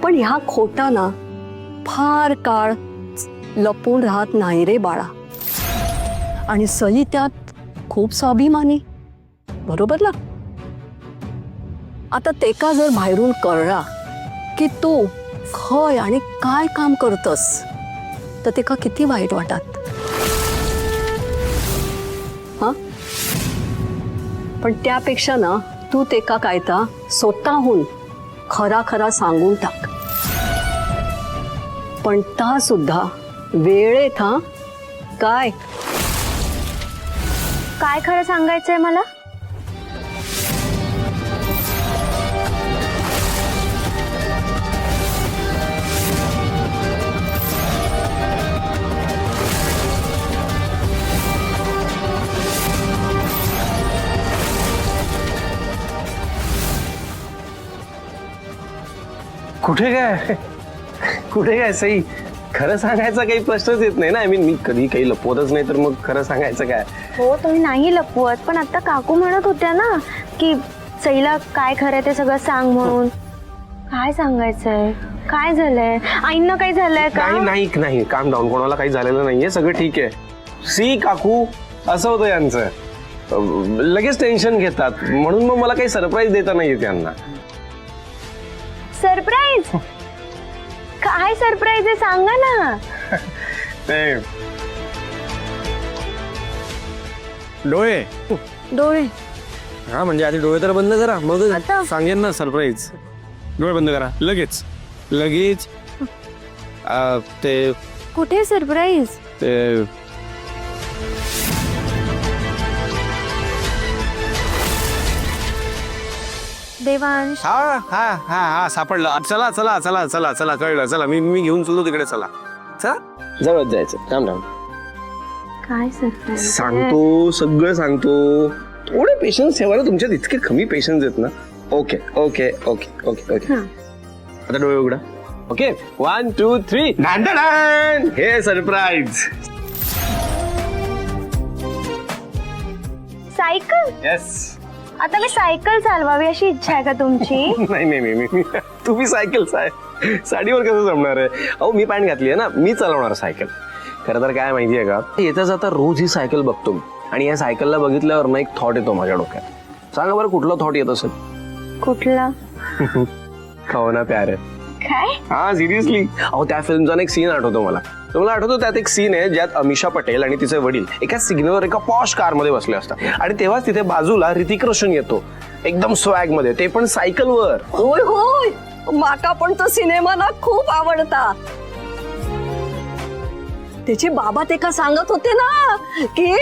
पण ह्या खोटा ना फार काळ लपून राहत नाही रे बाळा. आणि सई त्यात खूप स्वाभिमानी, बरोबर ना. आता तेका जर बाहेरून कळला की तू खय आणि काय काम करतस तर तेका किती वाईट वाटत. हा, पण त्यापेक्षा ना तू तेका कायता स्वतःहून खरा खरा सांगून टाक. पण ता सुद्धा वेळेत. हा, काय काय खरं सांगायचंय मला? कुठे काय कुठे काय सई, खरं सांगायचा काही प्रश्नच येत नाही ना. मी कधी काही लपवतच नाही, तर मग खरं सांगायचं काय. हो, तुम्ही नाही लपवत, पण आता काकू म्हणत होत्या ना की सईला काय खरं ते सगळं सांग म्हणून. काय सांगायचंय? काय झालंय? आईंना काय झालंय का? नाही नाही, काम डाऊन, कोणाला काही झालेलं नाहीये, सगळं ठीक आहे. सी काकू, असं होतं यांचं, लगेच टेन्शन घेतात, म्हणून मग मला काही सरप्राईज देता नाहीये त्यांना. सरप्राईज? काय सरप्राईज आहे सांगा ना. ते डोळे डोळे. हा, म्हणजे आधी डोळे तर बंद करा, मग आता? सांगेन ना सरप्राईज. डोळे बंद करा लगेच लगेच. ते कुठे सरप्राईज? ते देवांश, हा हा हा हा सापडलं. चला चला चला चला चला, कळलं. चला, मी घेऊन चलतो तिकडे. चला चला, जवळ जायचं, काम डाऊन. काय सरप्राईज? सांगतो, सगळं सांगतो. थोडे पेशन्स ठेवा ना, तुमच्यात इतके कमी पेशन्स आहेत ना. Okay okay okay okay okay, आता डोळे उघडा. ओके, 1 2 3, डान. हे सरप्राईज. सायकल? येस. आता मी सायकल चालवावी अशी इच्छा आहे का तुमची? नाही नाही नाही, तुम्ही सायकल साडीवर कसं जमणार आहे? अहो, मी पॅन्ट घातली आहे ना, मी चालवणार सायकल. खरं तर काय माहितीये का, येता जाता रोज ही सायकल बघतो मी, आणि या सायकलला बघितल्यावर ना एक थॉट येतो माझ्या डोक्यात. सांगा बरं, कुठला थॉट येत असेल? कुठला? खाओ ना प्यार है. काय? हा, सिरियसली. अहो, त्या फिल्मचा एक सीन आठवतो मला. तुम्हाला आठवतो, त्यात एक सीन आहे ज्यात अमिषा पटेल आणि तिचे वडील एका सिग्नलवर एका पॉश कार मध्ये बसले असतात, आणि तेव्हाच तिथे बाजूला ऋतिक रोशन येतो एकदम स्वॅग मध्ये, ते पण सायकलवर. होय होय, माका पण तो सिनेमा ना खूप आवडता. त्याचे बाबा ते का सांगत होते ना की